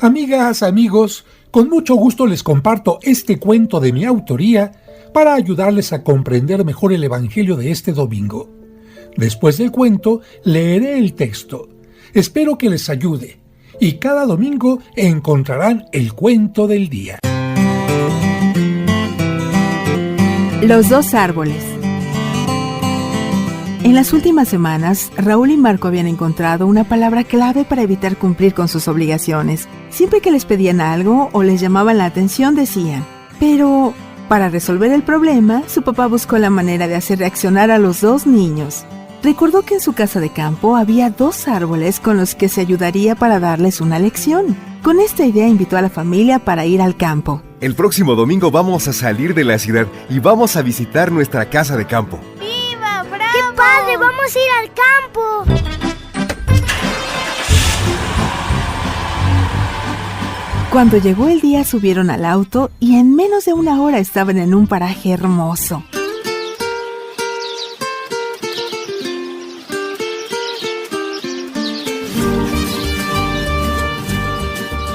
Amigas, amigos, con mucho gusto les comparto este cuento de mi autoría para ayudarles a comprender mejor el Evangelio de este domingo. Después del cuento, leeré el texto. Espero que les ayude y cada domingo encontrarán el cuento del día. Los dos árboles. En las últimas semanas, Raúl y Marco habían encontrado una palabra clave para evitar cumplir con sus obligaciones. Siempre que les pedían algo o les llamaban la atención, decían, pero para resolver el problema, su papá buscó la manera de hacer reaccionar a los dos niños. Recordó que en su casa de campo había dos árboles con los que se ayudaría para darles una lección. Con esta idea invitó a la familia para ir al campo. El próximo domingo vamos a salir de la ciudad y vamos a visitar nuestra casa de campo. ¡Viva, bravo! ¡Qué padre! ¡Vamos a ir al campo! Cuando llegó el día, subieron al auto y en menos de una hora estaban en un paraje hermoso.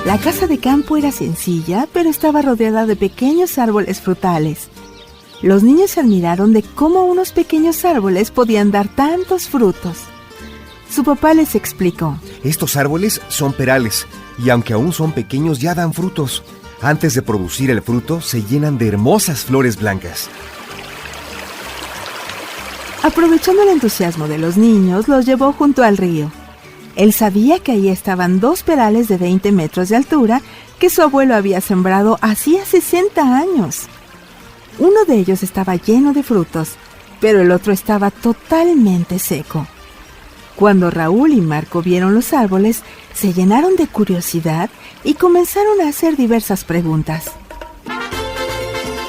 La casa de campo era sencilla, pero estaba rodeada de pequeños árboles frutales. Los niños se admiraron de cómo unos pequeños árboles podían dar tantos frutos. Su papá les explicó. Estos árboles son perales y aunque aún son pequeños ya dan frutos. Antes de producir el fruto se llenan de hermosas flores blancas. Aprovechando el entusiasmo de los niños, los llevó junto al río. Él sabía que ahí estaban dos perales de 20 metros de altura que su abuelo había sembrado hacía 60 años. Uno de ellos estaba lleno de frutos, pero el otro estaba totalmente seco. Cuando Raúl y Marco vieron los árboles, se llenaron de curiosidad y comenzaron a hacer diversas preguntas. ¿De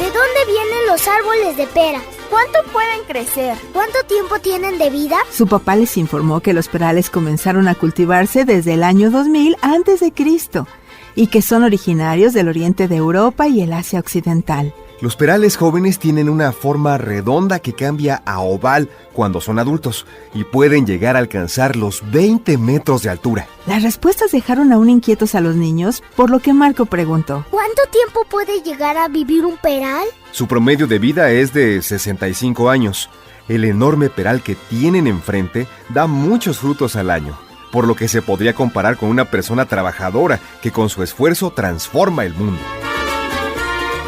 dónde vienen los árboles de pera? ¿Cuánto pueden crecer? ¿Cuánto tiempo tienen de vida? Su papá les informó que los perales comenzaron a cultivarse desde el año 2000 a.C. y que son originarios del oriente de Europa y el Asia Occidental. Los perales jóvenes tienen una forma redonda que cambia a oval cuando son adultos y pueden llegar a alcanzar los 20 metros de altura. Las respuestas dejaron aún inquietos a los niños, por lo que Marco preguntó: ¿cuánto tiempo puede llegar a vivir un peral? Su promedio de vida es de 65 años. El enorme peral que tienen enfrente da muchos frutos al año, por lo que se podría comparar con una persona trabajadora que con su esfuerzo transforma el mundo.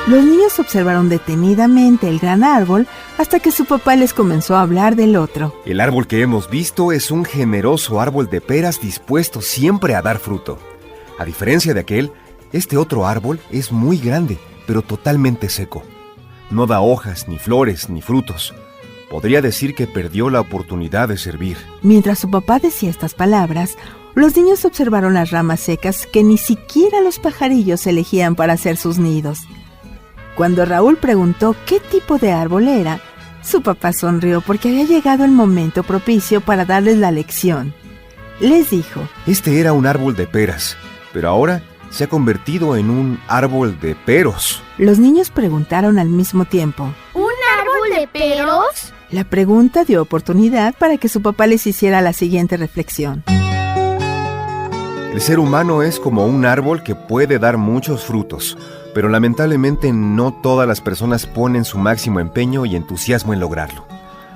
Los niños observaron detenidamente el gran árbol hasta que su papá les comenzó a hablar del otro. El árbol que hemos visto es un generoso árbol de peras dispuesto siempre a dar fruto. A diferencia de aquel, este otro árbol es muy grande, pero totalmente seco. No da hojas, ni flores, ni frutos. Podría decir que perdió la oportunidad de servir. Mientras su papá decía estas palabras, los niños observaron las ramas secas que ni siquiera los pajarillos elegían para hacer sus nidos. Cuando Raúl preguntó qué tipo de árbol era, su papá sonrió porque había llegado el momento propicio para darles la lección. Les dijo: este era un árbol de peras, pero ahora se ha convertido en un árbol de peros. Los niños preguntaron al mismo tiempo: ¿un árbol de peros? La pregunta dio oportunidad para que su papá les hiciera la siguiente reflexión. El ser humano es como un árbol que puede dar muchos frutos, pero lamentablemente no todas las personas ponen su máximo empeño y entusiasmo en lograrlo.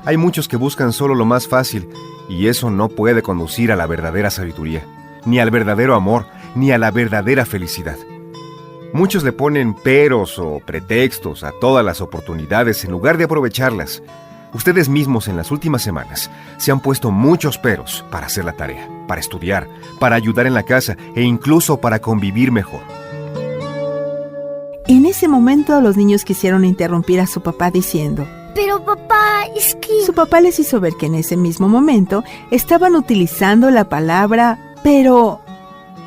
Hay muchos que buscan solo lo más fácil, y eso no puede conducir a la verdadera sabiduría, ni al verdadero amor, ni a la verdadera felicidad. Muchos le ponen peros o pretextos a todas las oportunidades en lugar de aprovecharlas. Ustedes mismos en las últimas semanas se han puesto muchos peros para hacer la tarea, para estudiar, para ayudar en la casa e incluso para convivir mejor. En ese momento los niños quisieron interrumpir a su papá diciendo: pero papá, es que... Su papá les hizo ver que en ese mismo momento estaban utilizando la palabra pero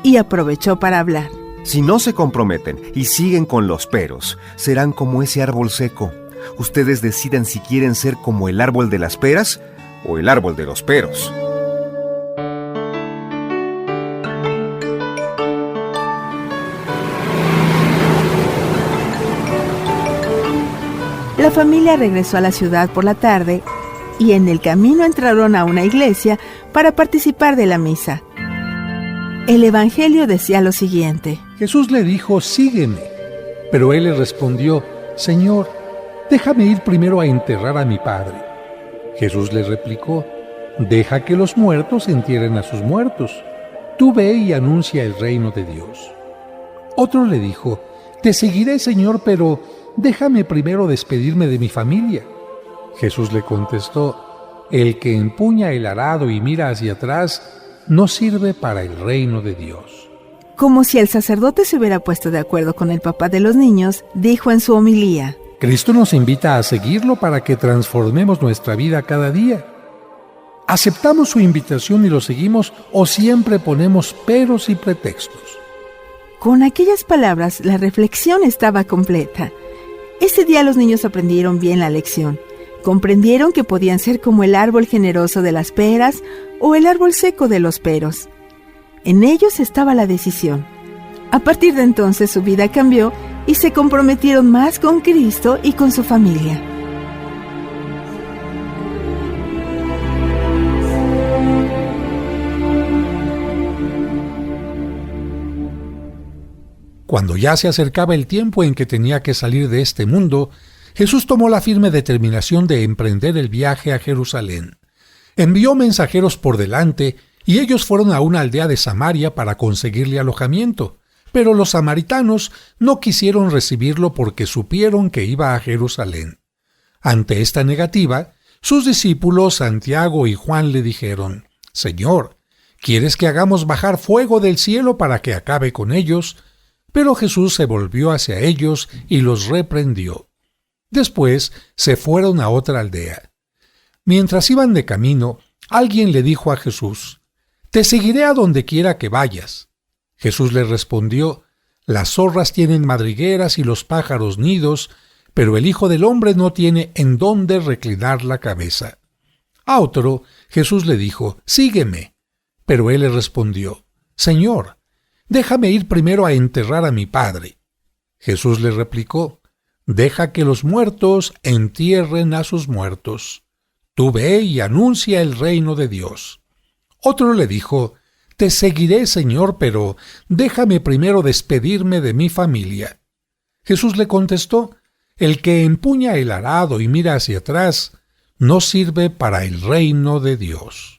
y aprovechó para hablar. Si no se comprometen y siguen con los peros, serán como ese árbol seco. Ustedes decidan si quieren ser como el árbol de las peras o el árbol de los peros. La familia regresó a la ciudad por la tarde y en el camino entraron a una iglesia para participar de la misa. El Evangelio decía lo siguiente: Jesús le dijo, sígueme. Pero él le respondió, Señor, déjame ir primero a enterrar a mi padre. Jesús le replicó, deja que los muertos entierren a sus muertos. Tú ve y anuncia el reino de Dios. Otro le dijo, te seguiré, Señor, pero déjame primero despedirme de mi familia. Jesús le contestó, el que empuña el arado y mira hacia atrás no sirve para el reino de Dios. Como si el sacerdote se hubiera puesto de acuerdo con el papá de los niños, dijo en su homilía: Cristo nos invita a seguirlo para que transformemos nuestra vida cada día. ¿Aceptamos su invitación y lo seguimos o siempre ponemos peros y pretextos? Con aquellas palabras, la reflexión estaba completa. Ese día los niños aprendieron bien la lección. Comprendieron que podían ser como el árbol generoso de las peras o el árbol seco de los peros. En ellos estaba la decisión. A partir de entonces su vida cambió y se comprometieron más con Cristo y con su familia. Cuando ya se acercaba el tiempo en que tenía que salir de este mundo, Jesús tomó la firme determinación de emprender el viaje a Jerusalén. Envió mensajeros por delante y ellos fueron a una aldea de Samaria para conseguirle alojamiento, pero los samaritanos no quisieron recibirlo porque supieron que iba a Jerusalén. Ante esta negativa, sus discípulos Santiago y Juan le dijeron, «Señor, ¿quieres que hagamos bajar fuego del cielo para que acabe con ellos?» Pero Jesús se volvió hacia ellos y los reprendió. Después se fueron a otra aldea. Mientras iban de camino, alguien le dijo a Jesús, «Te seguiré a donde quiera que vayas». Jesús le respondió, «Las zorras tienen madrigueras y los pájaros nidos, pero el Hijo del Hombre no tiene en dónde reclinar la cabeza». A otro, Jesús le dijo, «Sígueme». Pero él le respondió, «Señor, déjame ir primero a enterrar a mi padre». Jesús le replicó, «Deja que los muertos entierren a sus muertos. Tú ve y anuncia el reino de Dios». Otro le dijo, «Te seguiré, Señor, pero déjame primero despedirme de mi familia». Jesús le contestó, «El que empuña el arado y mira hacia atrás, no sirve para el reino de Dios».